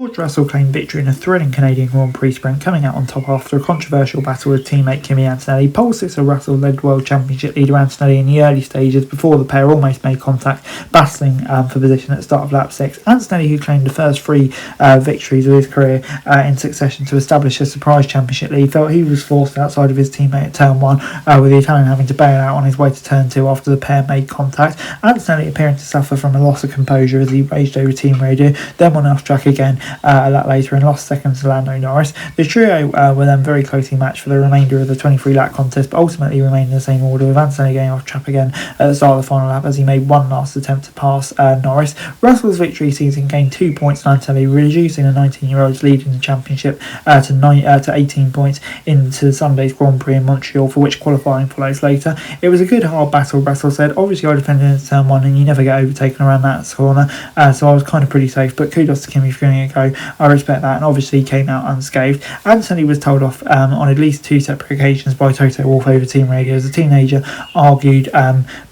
George Russell claimed victory in a thrilling Canadian Grand Prix sprint, coming out on top after a controversial battle with teammate Kimi Antonelli. Pole sitter Russell led World Championship leader Antonelli in the early stages before the pair almost made contact, battling for position at the start of lap 6. Antonelli, who claimed the first three victories of his career in succession to establish a surprise championship lead, felt he was forced outside of his teammate at turn 1, with the Italian having to bail out on his way to turn 2 after the pair made contact. Antonelli appearing to suffer from a loss of composure as he raged over team radio, then went off track again a lap later and lost seconds to Lando Norris. The trio were then very closely matched for the remainder of the 23 lap contest, but ultimately remained in the same order, with Antonelli going off track again at the start of the final lap as he made one last attempt to pass Norris. Russell's victory season gained 2 points to Antonelli, reducing the 19-year-old's lead in the championship to 18 points into Sunday's Grand Prix in Montreal, for which qualifying follows later. It was a good hard battle, Russell said. Obviously I defended in turn 1 and you never get overtaken around that corner, so I was kind of pretty safe, but kudos to Kimi for giving it a go. I respect that, and obviously he came out unscathed. Antonelli was told off on at least 2 separate occasions by Toto Wolff over team radio as the teenager argued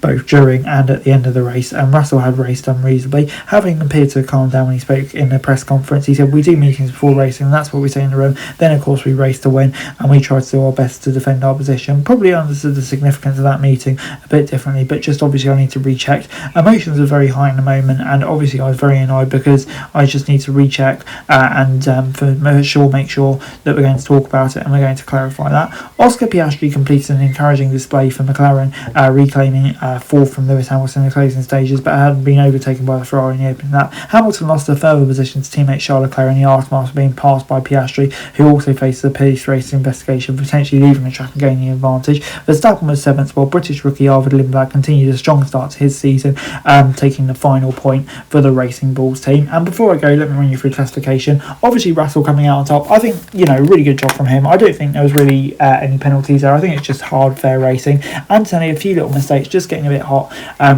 both during and at the end of the race, and Russell had raced unreasonably. Having appeared to calm down when he spoke in the press conference, he said, "We do meetings before racing, and that's what we say in the room. Then of course we race to win, and we try to do our best to defend our position." Probably understood the significance of that meeting a bit differently, but just obviously I need to recheck. Emotions are very high in the moment, and obviously I was very annoyed because I just need to recheck and make sure that we're going to talk about it and we're going to clarify that. Oscar Piastri completed an encouraging display for McLaren, reclaiming 4th from Lewis Hamilton in the closing stages, but had been overtaken by the Ferrari in the opening lap. Hamilton lost a further position to teammate Charles Leclerc in the aftermath of being passed by Piastri, who also faced the police race investigation, potentially leaving the track and gaining the advantage. Verstappen was 7th, while British rookie Arvid Lindblad continued a strong start to his season, taking the final point for the Racing Bulls team. And before I go, let me run you through classification. Obviously Russell coming out on top. I think, really good job from him. I don't think there was really any penalties there. I think it's just hard, fair racing. Antonelli, a few little mistakes, just getting a bit hot,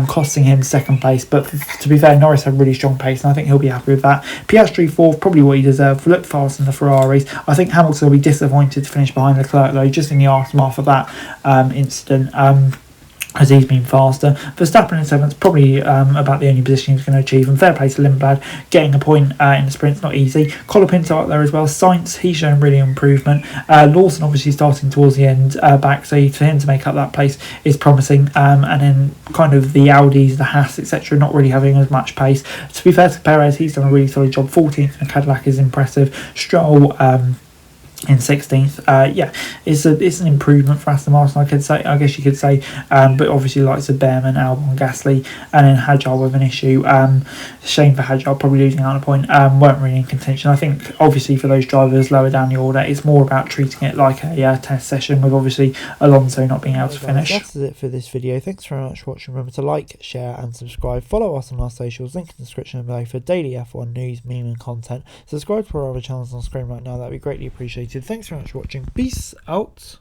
costing him 2nd place. But to be fair, Norris had really strong pace, and I think he'll be happy with that. Piastri 4th, probably what he deserved. Looked fast in the Ferraris. I think Hamilton will be disappointed to finish behind Leclerc, though, just in the aftermath of that incident. As he's been faster. Verstappen in 7th, probably about the only position he's going to achieve, and fair play to Lindblad, getting a point in the sprint's not easy. Colapinto up there as well. Sainz, he's shown really improvement. Lawson obviously starting towards the end back, so for him to make up that place is promising, and then kind of the Audis, the Haas, etc., not really having as much pace. To be fair to Perez, he's done a really solid job. 14th in Cadillac is impressive. Stroll in 16th, it's an improvement for Aston Martin, I guess you could say, but obviously likes of Behrman, Albon, Gasly, and then Hadjar with an issue. Shame for Hadjar, probably losing out on a point. Weren't really in contention. I think obviously for those drivers lower down the order, it's more about treating it like a test session, with obviously Alonso not being able to finish. That's it for this video. Thanks very much for watching. Remember to like, share and subscribe. Follow us on our socials, link in the description below for daily F1 news, meme and content. Subscribe to our other channels on screen right now, that'd be greatly appreciated. Thanks very much for watching. Peace out.